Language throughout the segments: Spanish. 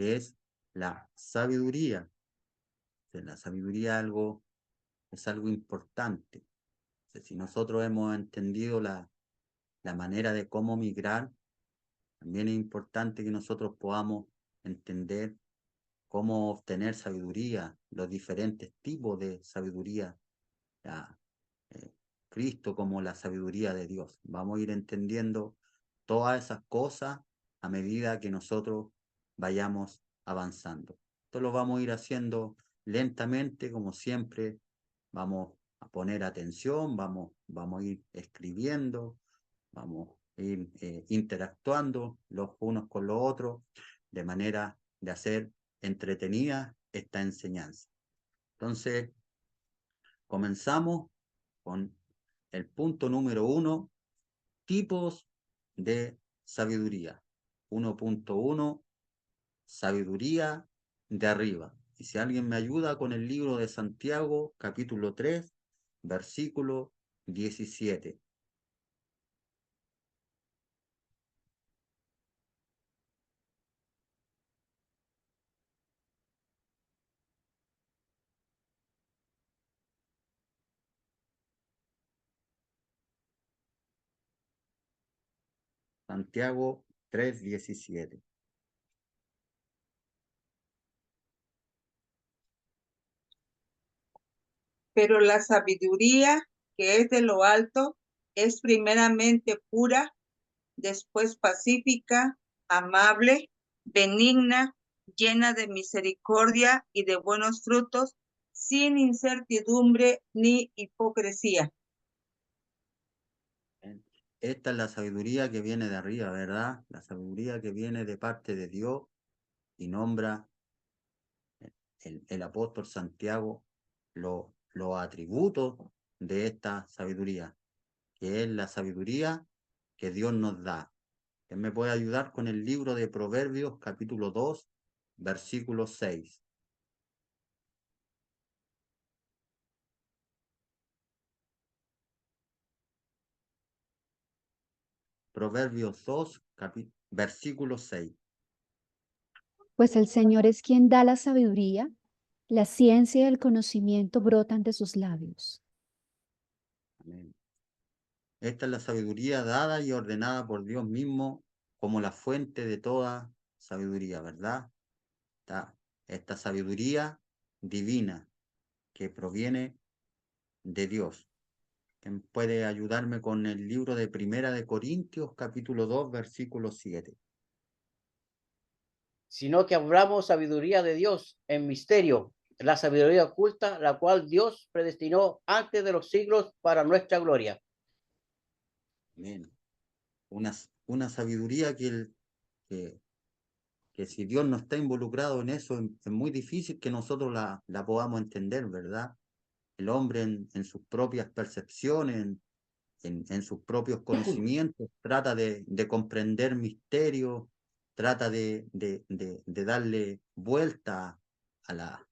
que es la sabiduría. La sabiduría es algo importante. Si nosotros hemos entendido la manera de cómo migrar, también es importante que nosotros podamos entender cómo obtener sabiduría, los diferentes tipos de sabiduría, la, eh, Cristo como la sabiduría de Dios. Vamos a ir entendiendo todas esas cosas a medida que nosotros vayamos avanzando. Esto lo vamos a ir haciendo lentamente, como siempre. Vamos a poner atención, vamos a ir escribiendo, vamos a ir interactuando los unos con los otros, de manera de hacer entretenida esta enseñanza. Entonces, comenzamos con el punto número 1, tipos de sabiduría. 1.1, sabiduría de arriba. Y si alguien me ayuda con el libro de Santiago, capítulo 3, versículo 17. Santiago 3:17. Pero la sabiduría que es de lo alto es primeramente pura, después pacífica, amable, benigna, llena de misericordia y de buenos frutos, sin incertidumbre ni hipocresía. Esta es la sabiduría que viene de arriba, ¿verdad? La sabiduría que viene de parte de Dios y nombra el apóstol Santiago los atributos de esta sabiduría, que es la sabiduría que Dios nos da. ¿Quién me puede ayudar con el libro de Proverbios, capítulo 2, versículo 6? Proverbios 2, versículo 6. Pues el Señor es quien da la sabiduría, la ciencia y el conocimiento brotan de sus labios. Amén. Esta es la sabiduría dada y ordenada por Dios mismo como la fuente de toda sabiduría, ¿verdad? Esta sabiduría divina que proviene de Dios. ¿Quién puede ayudarme con el libro de Primera de Corintios, capítulo 2, versículo 7? Sino que hablamos sabiduría de Dios en misterio, la sabiduría oculta, la cual Dios predestinó antes de los siglos para nuestra gloria. Amén. Una sabiduría que si Dios no está involucrado en eso, es muy difícil que nosotros la podamos entender, ¿verdad? El hombre en sus propias percepciones, en sus propios conocimientos, trata de comprender misterios, trata de darle vuelta a, la,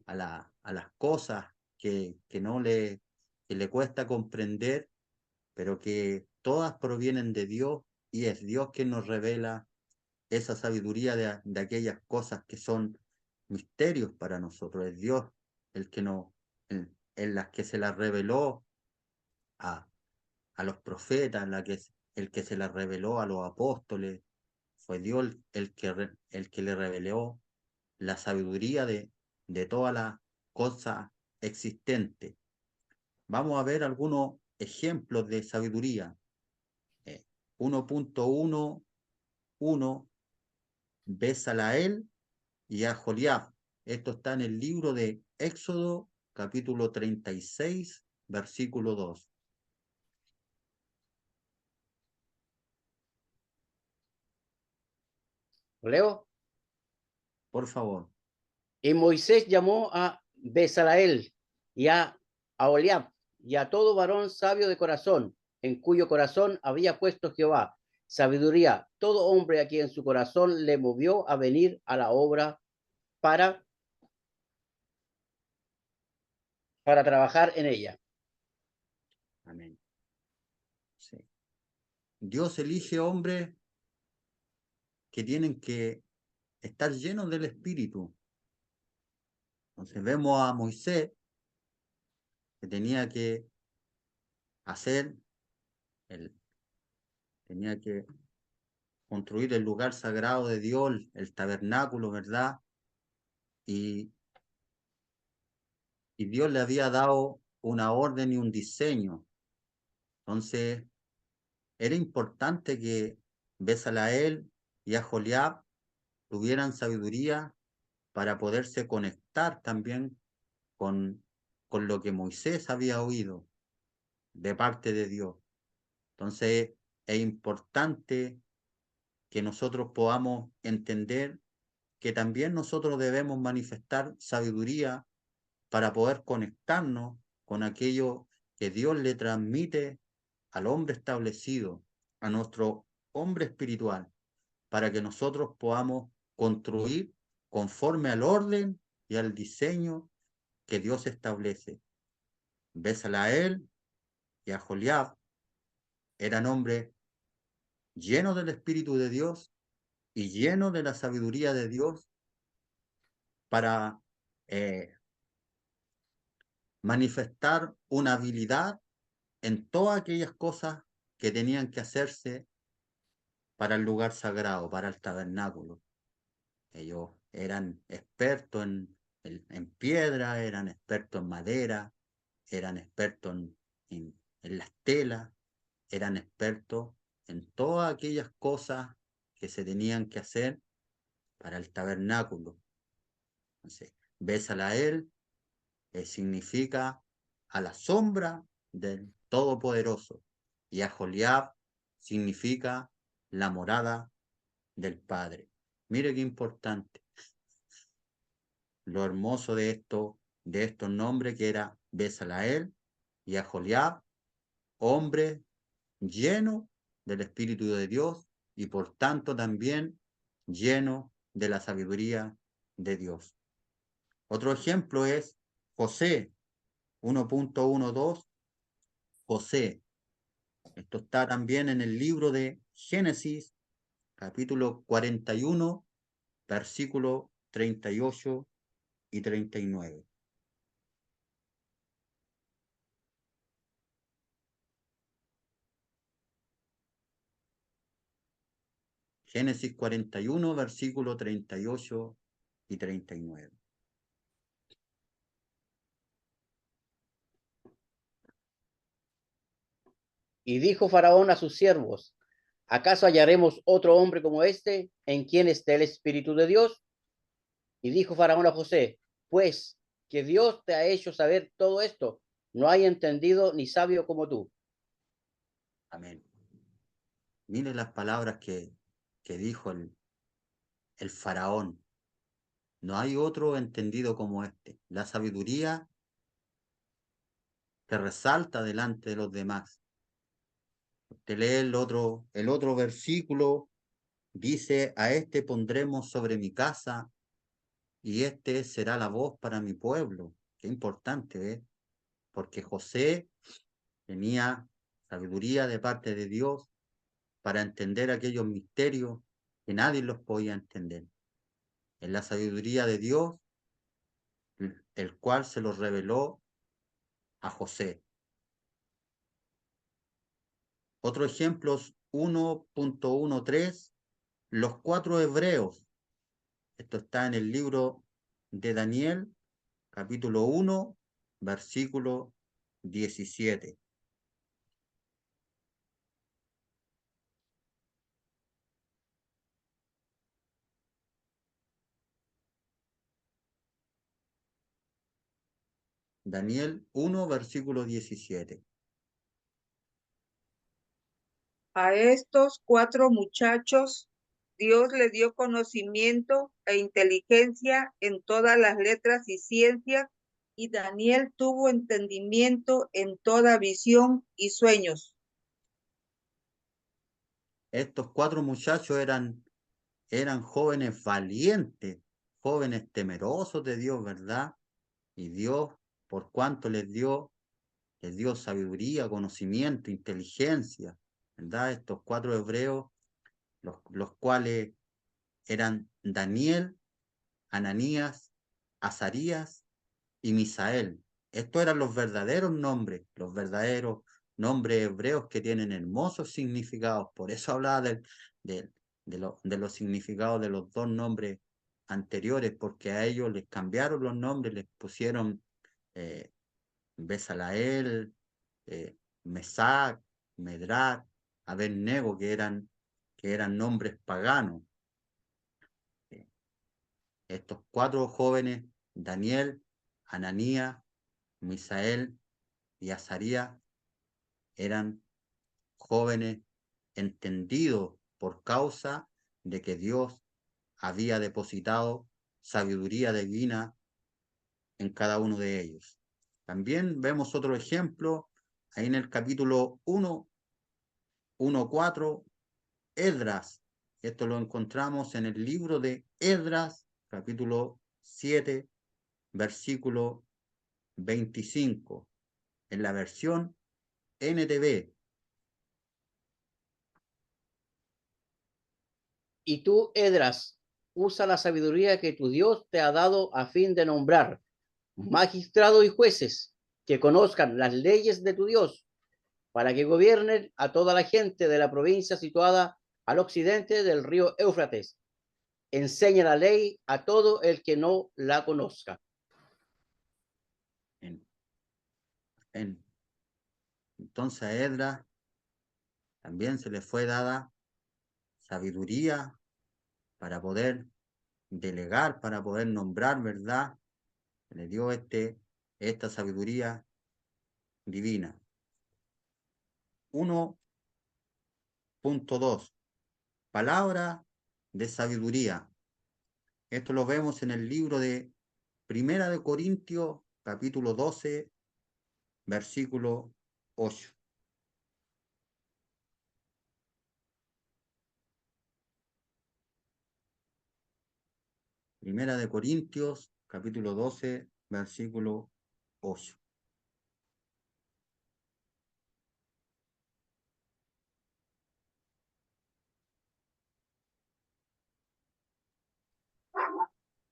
a las cosas que no que le cuesta comprender, pero que todas provienen de Dios y es Dios quien nos revela esa sabiduría de aquellas cosas que son misterios para nosotros. Es Dios el que nos, en las que se las reveló a, a los profetas, el que se las reveló a los apóstoles. Fue Dios el que le reveló la sabiduría de todas las cosas existentes. Vamos a ver algunos ejemplos de sabiduría. 1.1.1, bésala a él y a Joliab. Esto está en el libro de Éxodo, capítulo 36, versículo 2. ¿Leo? Por favor. Y Moisés llamó a Besalael y a Aholiab y a todo varón sabio de corazón, en cuyo corazón había puesto Jehová sabiduría, todo hombre a quien su corazón le movió a venir a la obra para trabajar en ella. Amén. Sí. Dios elige hombres que tienen que estar llenos del Espíritu. Entonces vemos a Moisés que tenía que hacer, tenía que construir el lugar sagrado de Dios, el tabernáculo, ¿verdad? Y Dios le había dado una orden y un diseño. Entonces, era importante que Bezaleel y Aholiab tuvieran sabiduría para poderse conectar también con lo que Moisés había oído de parte de Dios. Entonces, es importante que nosotros podamos entender que también nosotros debemos manifestar sabiduría para poder conectarnos con aquello que Dios le transmite al hombre establecido, a nuestro hombre espiritual, para que nosotros podamos construir conforme al orden y al diseño que Dios establece. Bezaleel y Aholiab eran hombres llenos del Espíritu de Dios y llenos de la sabiduría de Dios para manifestar una habilidad en todas aquellas cosas que tenían que hacerse para el lugar sagrado, para el tabernáculo. Ellos eran expertos en piedra, eran expertos en madera, eran expertos en las telas, eran expertos en todas aquellas cosas que se tenían que hacer para el tabernáculo. Entonces, Bezaleel significa a la sombra del Todopoderoso y Aholiab significa la morada del Padre. Mire qué importante. Lo hermoso de estos nombres que era Bezaleel y Aholiab, hombre lleno del Espíritu de Dios y por tanto también lleno de la sabiduría de Dios. Otro ejemplo es José, 1.12, José. Esto está también en el libro de Génesis, capítulo 41, versículo 38 y 39. Génesis 41, versículo 38 y 39. Y dijo Faraón a sus siervos, ¿acaso hallaremos otro hombre como este en quien esté el Espíritu de Dios? Y dijo Faraón a José, pues que Dios te ha hecho saber todo esto, no hay entendido ni sabio como tú. Amén. Mire las palabras que dijo el faraón. No hay otro entendido como este. La sabiduría que resalta delante de los demás. Usted lee el otro versículo, dice, a este pondremos sobre mi casa y este será la voz para mi pueblo. Qué importante, ¿eh? Porque José tenía sabiduría de parte de Dios para entender aquellos misterios que nadie los podía entender. En la sabiduría de Dios, el cual se los reveló a José. Otro ejemplo es 1.13, los 4 hebreos. Esto está en el libro de Daniel, capítulo 1, versículo 17. Daniel 1, versículo 17. A estos 4 muchachos, Dios le dio conocimiento e inteligencia en todas las letras y ciencias, y Daniel tuvo entendimiento en toda visión y sueños. Estos 4 muchachos eran jóvenes valientes, jóvenes temerosos de Dios, ¿verdad? Y Dios, por cuanto les dio sabiduría, conocimiento, inteligencia, ¿verdad? Estos 4 hebreos, los cuales eran Daniel, Ananías, Azarías y Misael. Estos eran los verdaderos nombres hebreos que tienen hermosos significados. Por eso hablaba de los significados de los dos nombres anteriores, porque a ellos les cambiaron los nombres, les pusieron Besalael, Mesac, Medrac, Abednego, que eran nombres paganos. Estos 4 jóvenes, Daniel, Ananías, Misael y Azarías, eran jóvenes entendidos por causa de que Dios había depositado sabiduría divina en cada uno de ellos. También vemos otro ejemplo ahí en el capítulo 1:4, Esdras. Esto lo encontramos en el libro de Esdras, capítulo 7, versículo 25, en la versión NTV. Y tú, Edras, usa la sabiduría que tu Dios te ha dado a fin de nombrar magistrados y jueces que conozcan las leyes de tu Dios, para que gobiernen a toda la gente de la provincia situada al occidente del río Éufrates. Enseña la ley a todo el que no la conozca. Entonces a Esdras también se le fue dada sabiduría para poder delegar, para poder nombrar, ¿verdad? Se le dio esta sabiduría divina. 1.2. Palabra de sabiduría. Esto lo vemos en el libro de Primera de Corintios, capítulo 12, versículo 8. Primera de Corintios, capítulo 12, versículo 8.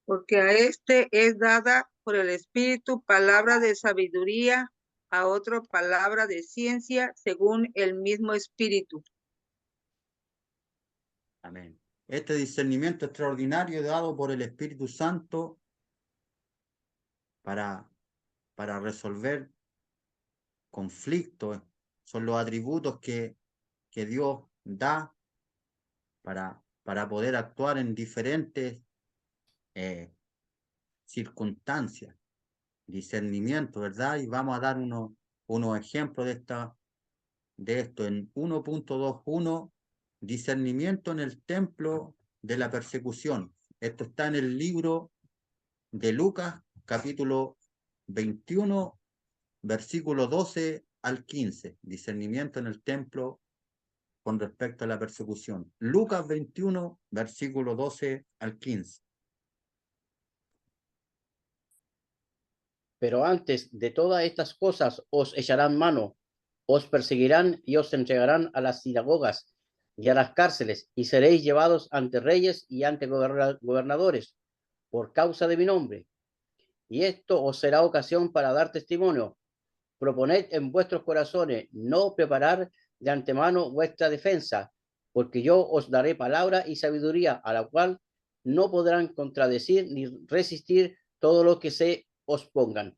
Porque a este es dada por el Espíritu palabra de sabiduría, a otro palabra de ciencia, según el mismo Espíritu. Amén. Este discernimiento extraordinario dado por el Espíritu Santo para resolver conflictos son los atributos que Dios da para poder actuar en diferentes circunstancias. Discernimiento, ¿verdad? Y vamos a dar unos ejemplos de esto en 1.21, discernimiento en el templo de la persecución. Esto está en el libro de Lucas, capítulo 21, versículo 12 al 15. Discernimiento en el templo con respecto a la persecución. Lucas 21, versículo 12 al 15. Pero antes de todas estas cosas os echarán mano, os perseguirán y os entregarán a las sinagogas y a las cárceles, y seréis llevados ante reyes y ante gobernadores por causa de mi nombre. Y esto os será ocasión para dar testimonio. Proponed en vuestros corazones no preparar de antemano vuestra defensa, porque yo os daré palabra y sabiduría, a la cual no podrán contradecir ni resistir todo lo que se os pongan.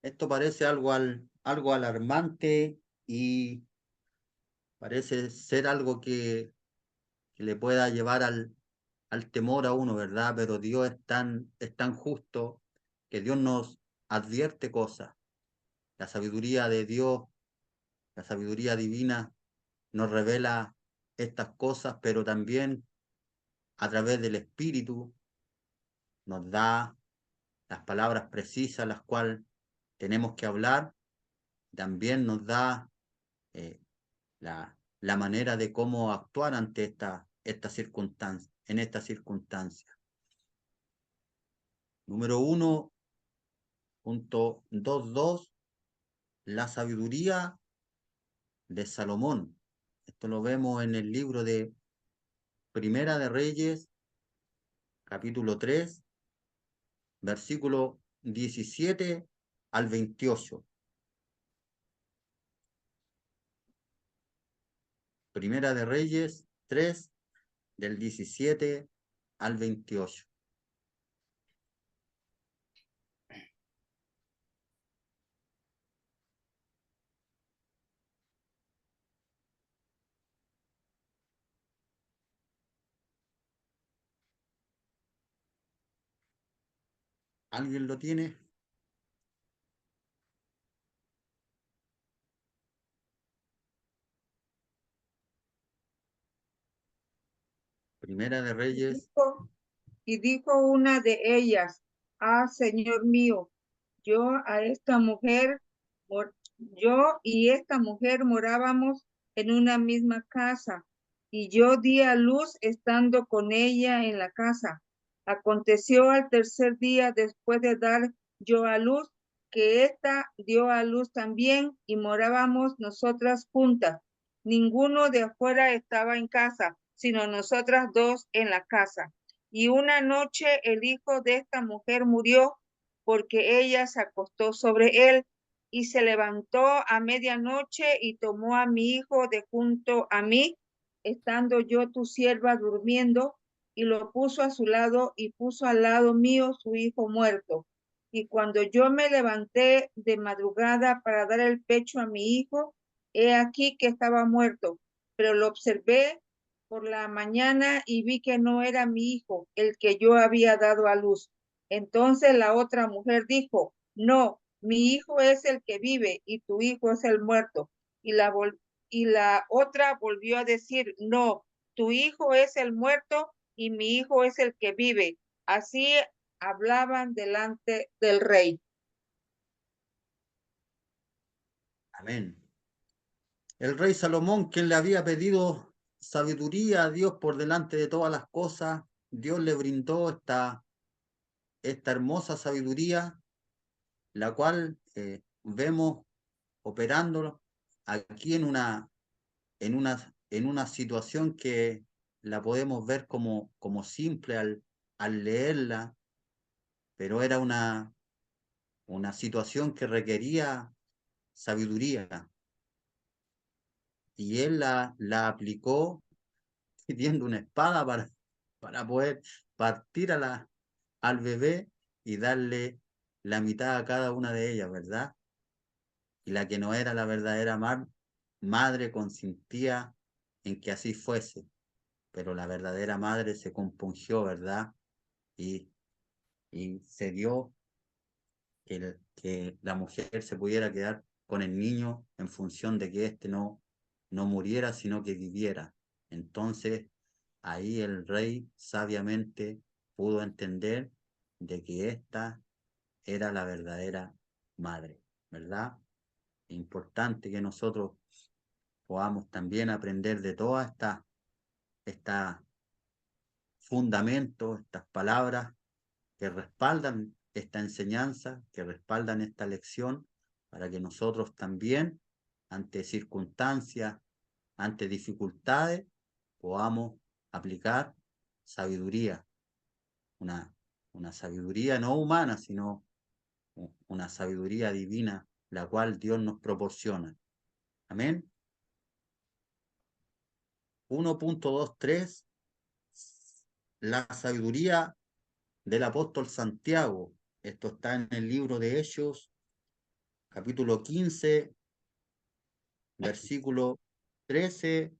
Esto parece algo alarmante y parece ser algo que le pueda llevar al temor a uno, ¿verdad? Pero Dios es tan justo que Dios nos advierte cosas. La sabiduría de Dios, la sabiduría divina, nos revela estas cosas, pero también a través del Espíritu nos da las palabras precisas, las cuales tenemos que hablar. También nos da la manera de cómo actuar ante esta circunstancia, en esta circunstancia. Número 1.22, la sabiduría de Salomón. Esto lo vemos en el libro de Primera de Reyes, capítulo 3, versículo 17 al 28. Primera de Reyes 3, del 17 al 28. ¿Alguien lo tiene? Primera de Reyes. Y dijo una de ellas: ah, Señor mío, yo y esta mujer morábamos en una misma casa, y yo di a luz estando con ella en la casa. Aconteció al tercer día después de dar yo a luz, que ésta dio a luz también, y morábamos nosotras juntas. Ninguno de afuera estaba en casa, sino nosotras dos en la casa. Y una noche el hijo de esta mujer murió, porque ella se acostó sobre él, y se levantó a medianoche y tomó a mi hijo de junto a mí, estando yo tu sierva durmiendo, y lo puso a su lado, y puso al lado mío su hijo muerto. Y cuando yo me levanté de madrugada para dar el pecho a mi hijo, he aquí que estaba muerto, pero lo observé por la mañana y vi que no era mi hijo el que yo había dado a luz. Entonces la otra mujer dijo: no, mi hijo es el que vive y tu hijo es el muerto. Y la otra volvió a decir: no, tu hijo es el muerto y mi hijo es el que vive. Así hablaban delante del rey. Amén. El rey Salomón, quien le había pedido sabiduría a Dios por delante de todas las cosas, Dios le brindó esta hermosa sabiduría, la cual vemos operando aquí en una situación que la podemos ver como simple al leerla, pero era una situación que requería sabiduría. Y él la aplicó pidiendo una espada para poder partir al bebé y darle la mitad a cada una de ellas, ¿verdad? Y la que no era la verdadera madre consintía en que así fuese, pero la verdadera madre se compungió, ¿verdad? Y, y se dio que la mujer se pudiera quedar con el niño en función de que éste no muriera, sino que viviera. Entonces, ahí el rey sabiamente pudo entender de que esta era la verdadera madre, ¿verdad? Es importante que nosotros podamos también aprender de todas estas fundamentos, estas palabras que respaldan esta enseñanza, que respaldan esta lección, para que nosotros también, ante circunstancias, ante dificultades, podamos aplicar sabiduría, una sabiduría no humana, sino una sabiduría divina, la cual Dios nos proporciona. Amén. 1.23, la sabiduría del apóstol Santiago. Esto está en el libro de Hechos, capítulo 15, versículo 13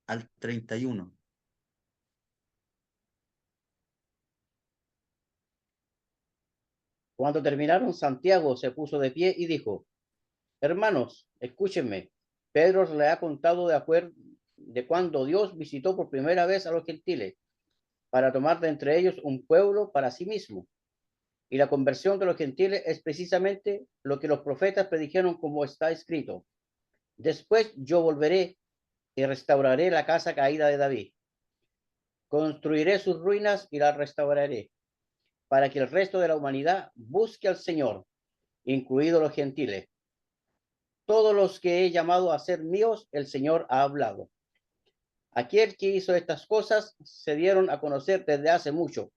al 31. Cuando terminaron, Santiago se puso de pie y dijo: hermanos, escúchenme. Pedro le ha contado de cuando Dios visitó por primera vez a los gentiles para tomar de entre ellos un pueblo para sí mismo. Y la conversión de los gentiles es precisamente lo que los profetas predijeron, como está escrito: después yo volveré y restauraré la casa caída de David. Construiré sus ruinas y las restauraré, para que el resto de la humanidad busque al Señor, incluidos los gentiles. Todos los que he llamado a ser míos, el Señor ha hablado. Aquel que hizo estas cosas se dieron a conocer desde hace mucho.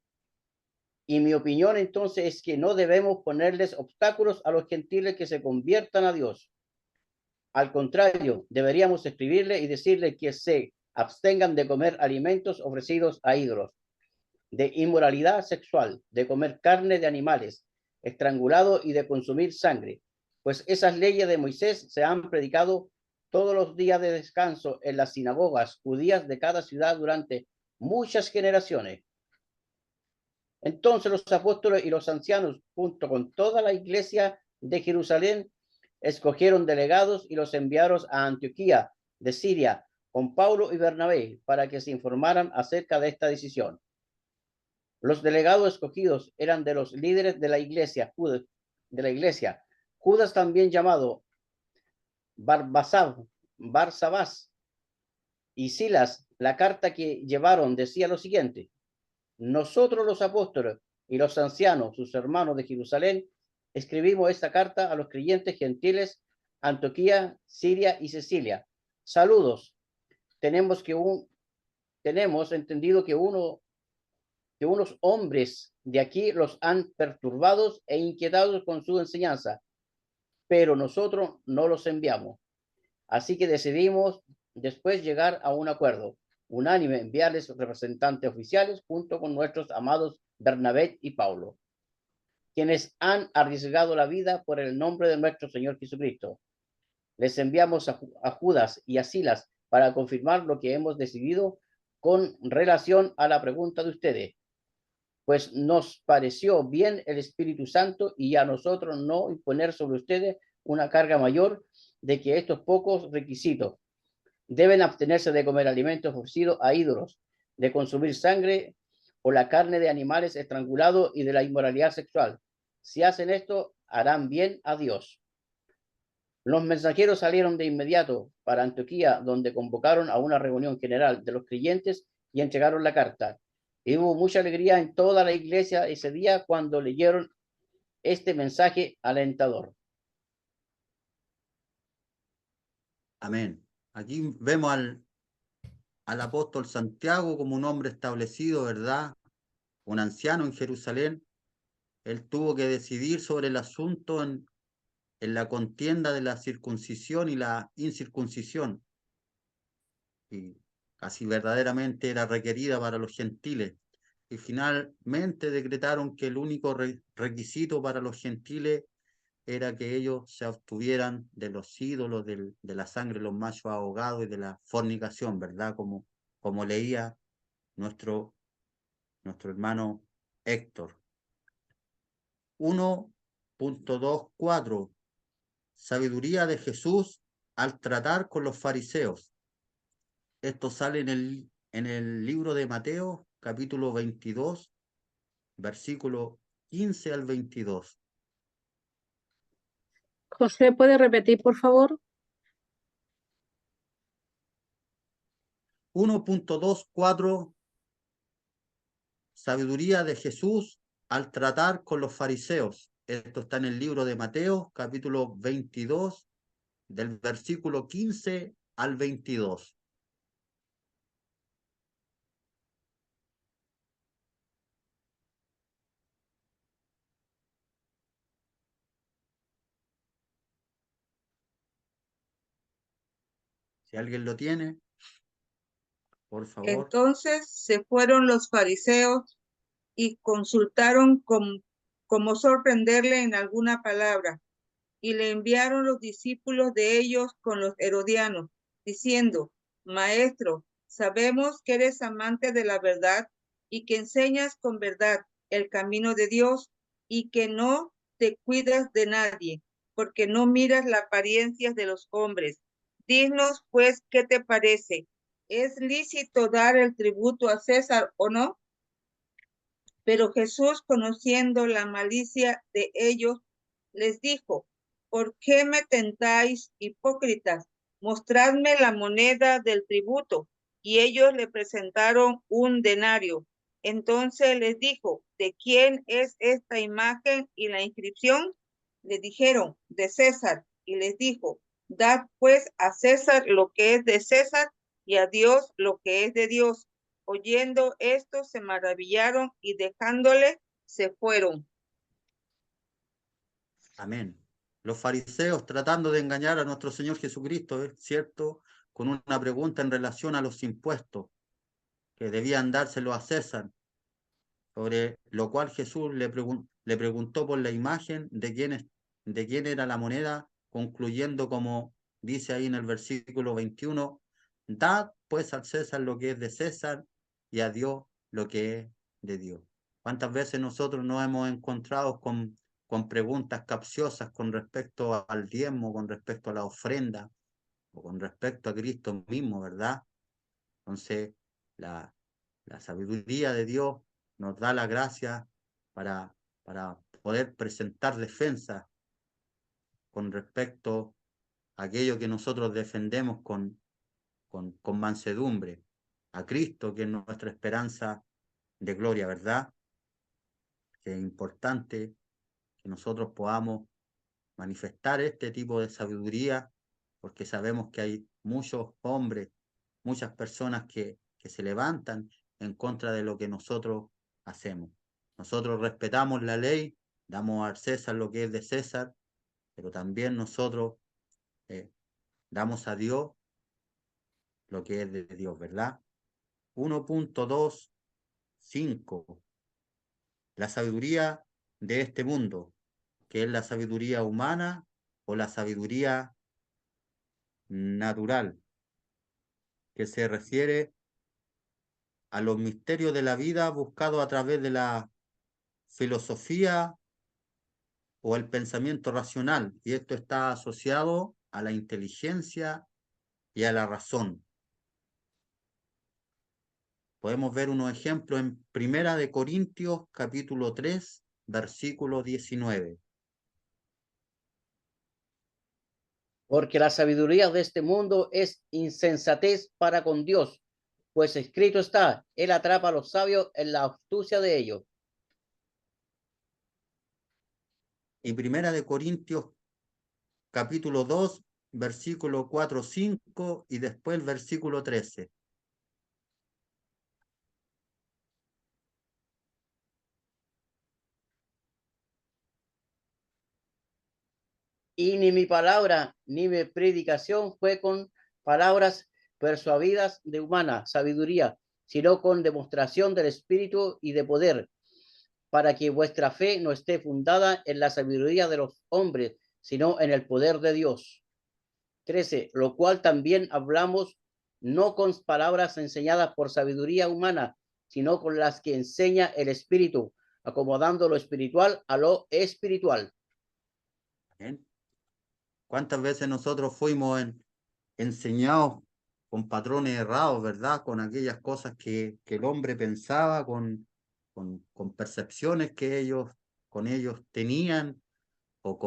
Y mi opinión entonces es que no debemos ponerles obstáculos a los gentiles que se conviertan a Dios. Al contrario, deberíamos escribirle y decirle que se abstengan de comer alimentos ofrecidos a ídolos, de inmoralidad sexual, de comer carne de animales, estrangulado y de consumir sangre, pues esas leyes de Moisés se han predicado todos los días de descanso en las sinagogas judías de cada ciudad durante muchas generaciones. Entonces los apóstoles y los ancianos, junto con toda la iglesia de Jerusalén, escogieron delegados y los enviaron a Antioquía de Siria con Pablo y Bernabé para que se informaran acerca de esta decisión. Los delegados escogidos eran de los líderes de la iglesia, Judas también llamado Barsabás y Silas. La carta que llevaron decía lo siguiente: nosotros los apóstoles y los ancianos, sus hermanos de Jerusalén, escribimos esta carta a los creyentes gentiles, Antioquía, Siria y Sicilia. Saludos. Tenemos entendido que unos hombres de aquí los han perturbados e inquietados con su enseñanza, pero nosotros no los enviamos. Así que decidimos después llegar a un acuerdo unánime, enviarles representantes oficiales junto con nuestros amados Bernabé y Pablo, quienes han arriesgado la vida por el nombre de nuestro Señor Jesucristo. Les enviamos a Judas y a Silas para confirmar lo que hemos decidido con relación a la pregunta de ustedes, pues nos pareció bien el Espíritu Santo y a nosotros no imponer sobre ustedes una carga mayor de que estos pocos requisitos. Deben abstenerse de comer alimentos ofrecidos a ídolos, de consumir sangre o la carne de animales estrangulados y de la inmoralidad sexual. Si hacen esto, harán bien a Dios. Los mensajeros salieron de inmediato para Antioquía, donde convocaron a una reunión general de los creyentes y entregaron la carta. Y hubo mucha alegría en toda la iglesia ese día cuando leyeron este mensaje alentador. Amén. Aquí vemos al apóstol Santiago como un hombre establecido, ¿verdad? Un anciano en Jerusalén. Él tuvo que decidir sobre el asunto en la contienda de la circuncisión y la incircuncisión. Y así verdaderamente era requerida para los gentiles. Y finalmente decretaron que el único requisito para los gentiles era que ellos se abstuvieran de los ídolos, de la sangre de los machos ahogados y de la fornicación, ¿verdad? Como leía nuestro hermano Héctor. 1.24 Sabiduría de Jesús al tratar con los fariseos. Esto sale en el libro de Mateo, capítulo 22, versículo 15 al 22. José, ¿puede repetir, por favor? 1.24 Sabiduría de Jesús al tratar con los fariseos. Esto está en el libro de Mateo, capítulo 22, del versículo 15 al 22. Si alguien lo tiene, por favor. Entonces se fueron los fariseos y consultaron cómo sorprenderle en alguna palabra, y le enviaron los discípulos de ellos con los herodianos, diciendo: Maestro, sabemos que eres amante de la verdad y que enseñas con verdad el camino de Dios y que no te cuidas de nadie, porque no miras las apariencias de los hombres. Dinos, pues, ¿qué te parece? ¿Es lícito dar el tributo a César o no? Pero Jesús, conociendo la malicia de ellos, les dijo: ¿por qué me tentáis, hipócritas? Mostradme la moneda del tributo. Y ellos le presentaron un denario. Entonces les dijo: ¿de quién es esta imagen y la inscripción? Le dijeron: de César. Y les dijo: dad pues a César lo que es de César y a Dios lo que es de Dios. Oyendo esto, se maravillaron y dejándole, se fueron. Amén. Los fariseos tratando de engañar a nuestro Señor Jesucristo, ¿es cierto? Con una pregunta en relación a los impuestos que debían dárselo a César, sobre lo cual Jesús le preguntó por la imagen de quién era la moneda, concluyendo como dice ahí en el versículo 21, dad pues al César lo que es de César y a Dios lo que es de Dios. ¿Cuántas veces nosotros nos hemos encontrado con preguntas capciosas con respecto al diezmo, con respecto a la ofrenda o con respecto a Cristo mismo, verdad? Entonces, la, la sabiduría de Dios nos da la gracia para poder presentar defensa con respecto a aquello que nosotros defendemos con mansedumbre, a Cristo, que es nuestra esperanza de gloria, ¿verdad? Que es importante que nosotros podamos manifestar este tipo de sabiduría, porque sabemos que hay muchos hombres, muchas personas que se levantan en contra de lo que nosotros hacemos. Nosotros respetamos la ley, damos al César lo que es de César, pero también nosotros eh, damos a Dios lo que es de Dios, ¿verdad? 1.25. La sabiduría de este mundo, que es la sabiduría humana o la sabiduría natural, que se refiere a los misterios de la vida buscados a través de la filosofía o el pensamiento racional, y esto está asociado a la inteligencia y a la razón. Podemos ver unos ejemplos en Primera de Corintios, capítulo 3, versículo 19. Porque la sabiduría de este mundo es insensatez para con Dios, pues escrito está, Él atrapa a los sabios en la astucia de ellos. Y Primera de Corintios, capítulo 2, versículo 4, 5 y después el versículo 13. Y ni mi palabra ni mi predicación fue con palabras persuadidas de humana sabiduría, sino con demostración del Espíritu y de poder, para que vuestra fe no esté fundada en la sabiduría de los hombres, sino en el poder de Dios. 13. Lo cual también hablamos no con palabras enseñadas por sabiduría humana, sino con las que enseña el Espíritu, acomodando lo espiritual a lo espiritual. ¿Bien? ¿Cuántas veces nosotros fuimos enseñados con patrones errados, ¿verdad? Con aquellas cosas que el hombre pensaba, con percepciones que con ellos tenían, o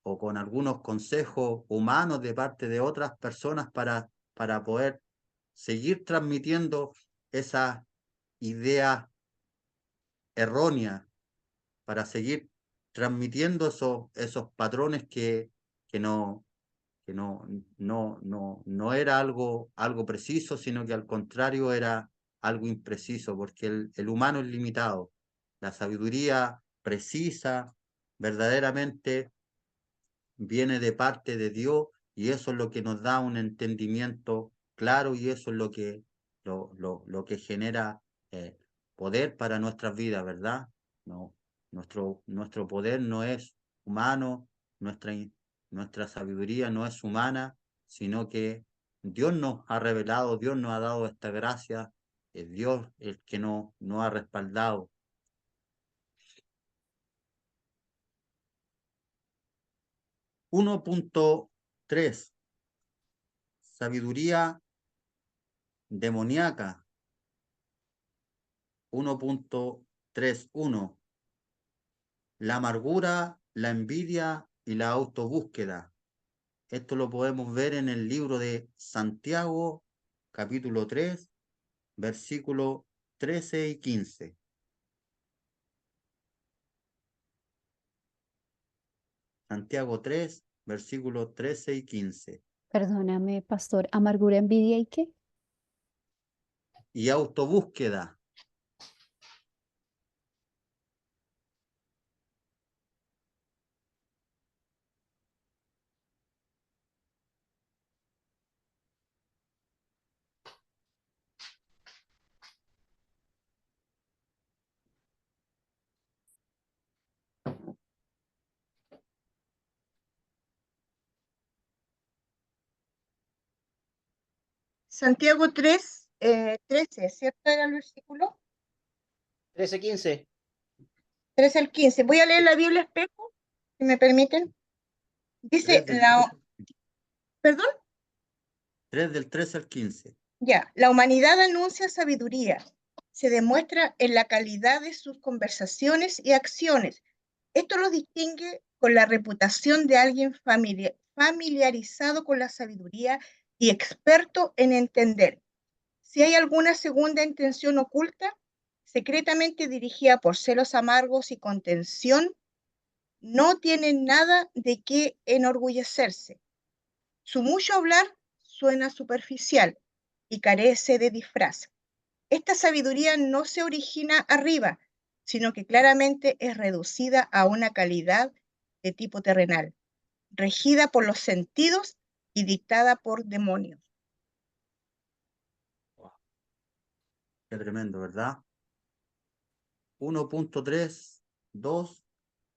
o con algunos consejos humanos de parte de otras personas para poder seguir transmitiendo esa idea errónea, para seguir transmitiendo esos patrones que no, no era algo preciso, sino que al contrario era algo impreciso, porque el humano es limitado. La sabiduría precisa verdaderamente viene de parte de Dios y eso es lo que nos da un entendimiento claro y eso es lo que genera poder para nuestras vidas, ¿verdad? No, nuestro poder no es humano, nuestra sabiduría no es humana, sino que Dios nos ha revelado, Dios nos ha dado esta gracia, es Dios el que nos ha respaldado. 1.3. Sabiduría demoníaca. 1.31. La amargura, la envidia y la autobúsqueda. Esto lo podemos ver en el libro de Santiago, capítulo 3, versículos 13 y 15. Santiago 3, versículos 13 y 15. Perdóname, pastor. Amargura, envidia y qué. y autobúsqueda. Santiago 3, 13, ¿cierto? Era el versículo 13:15. 13 al 15. Voy a leer la Biblia espejo, si me permiten. Dice, ¿perdón? 3 del 13 al 15. Ya, la humanidad anuncia sabiduría. Se demuestra en la calidad de sus conversaciones y acciones. Esto los distingue con la reputación de alguien familiarizado con la sabiduría y experto en entender. Si hay alguna segunda intención oculta, secretamente dirigida por celos amargos y contención, no tienen nada de qué enorgullecerse. Su mucho hablar suena superficial y carece de disfraz. Esta sabiduría no se origina arriba, sino que claramente es reducida a una calidad de tipo terrenal, regida por los sentidos y dictada por demonios. Qué tremendo, ¿verdad? 1.3.2,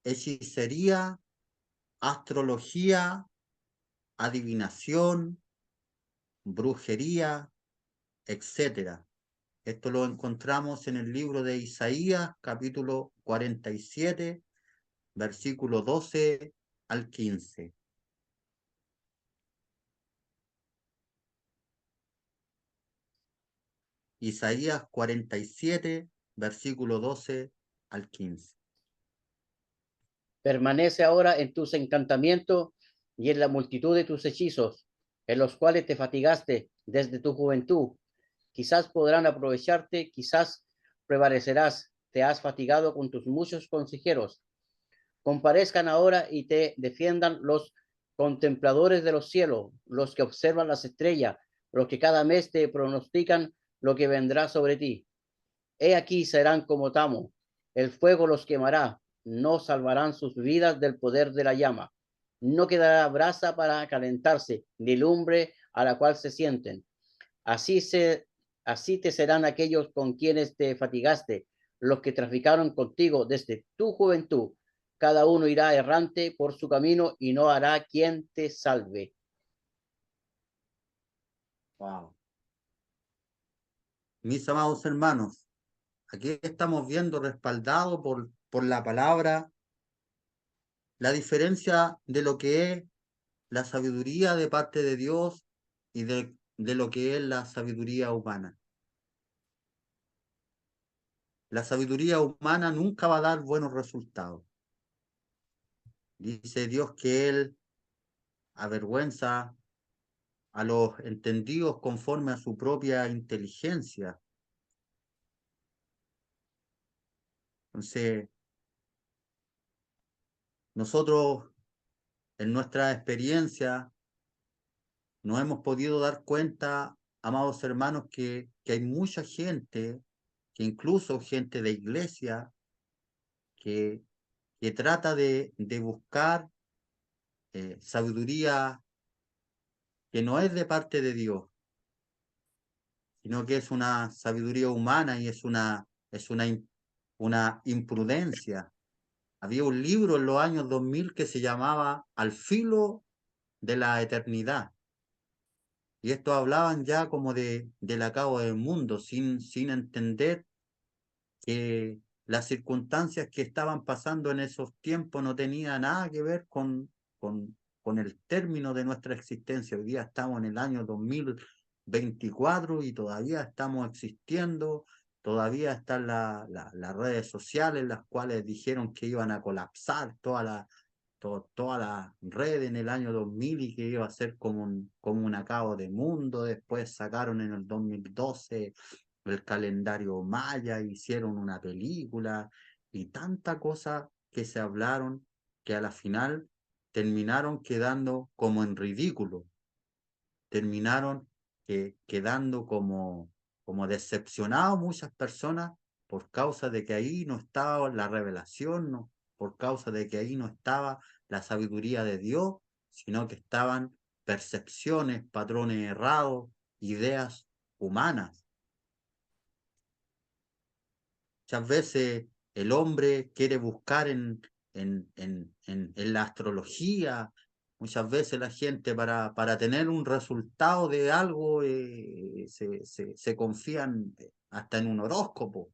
hechicería, astrología, adivinación, brujería, etcétera. Esto lo encontramos en el libro de Isaías, capítulo 47, versículo 12 al 15. Isaías 47, versículo 12 al 15. Permanece ahora en tus encantamientos y en la multitud de tus hechizos, en los cuales te fatigaste desde tu juventud. Quizás podrán aprovecharte, quizás prevalecerás. Te has fatigado con tus muchos consejeros. Comparezcan ahora y te defiendan los contempladores de los cielos, los que observan las estrellas, los que cada mes te pronostican lo que vendrá sobre ti. He aquí serán como tamo, el fuego los quemará, no salvarán sus vidas del poder de la llama. No quedará brasa para calentarse, ni lumbre a la cual se sienten. Así te serán aquellos con quienes te fatigaste, los que traficaron contigo desde tu juventud. Cada uno irá errante por su camino y no hará quien te salve. Wow. Mis amados hermanos, aquí estamos viendo respaldado por la palabra la diferencia de lo que es la sabiduría de parte de Dios y de lo que es la sabiduría humana. La sabiduría humana nunca va a dar buenos resultados. Dice Dios que Él avergüenza a los entendidos conforme a su propia inteligencia. Entonces, nosotros en nuestra experiencia nos hemos podido dar cuenta, amados hermanos, que hay mucha gente, que incluso gente de iglesia, que, que trata de buscar sabiduría que no es de parte de Dios, sino que es una sabiduría humana y una imprudencia. Había un libro en los años 2000 que se llamaba Al filo de la eternidad. Y estos hablaban ya como del acabo del mundo, sin entender que las circunstancias que estaban pasando en esos tiempos no tenían nada que ver con el término de nuestra existencia. Hoy día estamos en el año 2024 y todavía estamos existiendo, todavía están las redes sociales, las cuales dijeron que iban a colapsar toda la red en el año 2000 y que iba a ser como un acabo de mundo. Después sacaron en el 2012 el calendario maya, hicieron una película y tanta cosa que se hablaron que a la final terminaron quedando como en ridículo. terminaron quedando como decepcionados muchas personas por causa de que ahí no estaba la revelación, no, por causa de que ahí no estaba la sabiduría de Dios, sino que estaban percepciones, patrones errados, ideas humanas. Muchas veces el hombre quiere buscar en la astrología, muchas veces la gente para tener un resultado de algo se confían hasta en un horóscopo.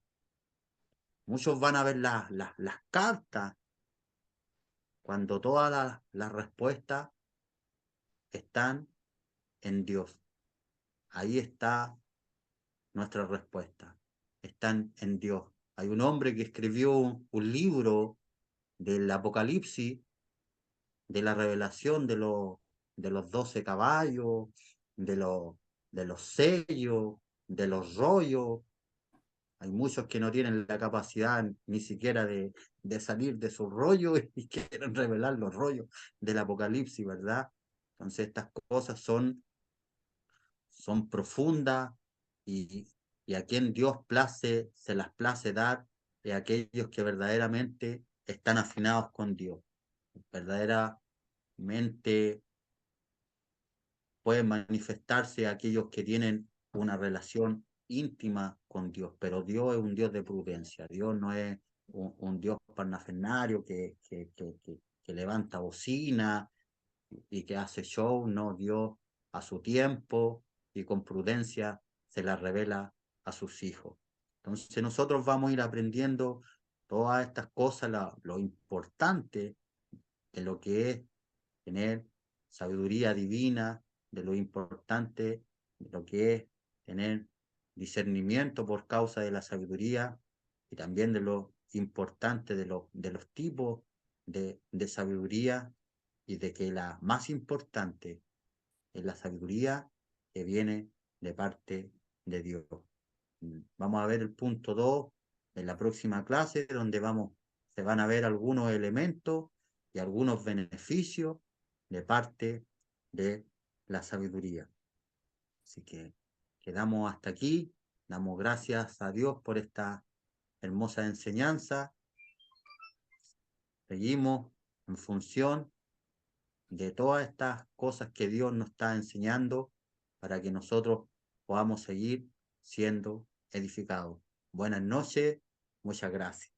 Muchos van a ver las cartas, cuando todas las respuestas están en Dios. Ahí está nuestra respuesta, están en Dios. Hay un hombre que escribió un libro del Apocalipsis, de la revelación de los 12 caballos, de los sellos, de los rollos. Hay muchos que no tienen la capacidad ni siquiera de salir de sus rollos y quieren revelar los rollos del Apocalipsis, ¿verdad? Entonces estas cosas son profundas y a quien Dios se las place dar y a aquellos que verdaderamente están afinados con Dios, verdaderamente pueden manifestarse aquellos que tienen una relación íntima con Dios, pero Dios es un Dios de prudencia, Dios no es un Dios parnafernario que levanta bocina y que hace show, no, Dios a su tiempo y con prudencia se la revela a sus hijos. Entonces nosotros vamos a ir aprendiendo todas estas cosas, lo importante de lo que es tener sabiduría divina, de lo importante de lo que es tener discernimiento por causa de la sabiduría y también de lo importante de los tipos de sabiduría y de que la más importante es la sabiduría que viene de parte de Dios. Vamos a ver el punto 2 en la próxima clase, donde se van a ver algunos elementos y algunos beneficios de parte de la sabiduría. Así que quedamos hasta aquí. Damos gracias a Dios por esta hermosa enseñanza. Seguimos en función de todas estas cosas que Dios nos está enseñando para que nosotros podamos seguir siendo edificados. Buenas noches, muchas gracias.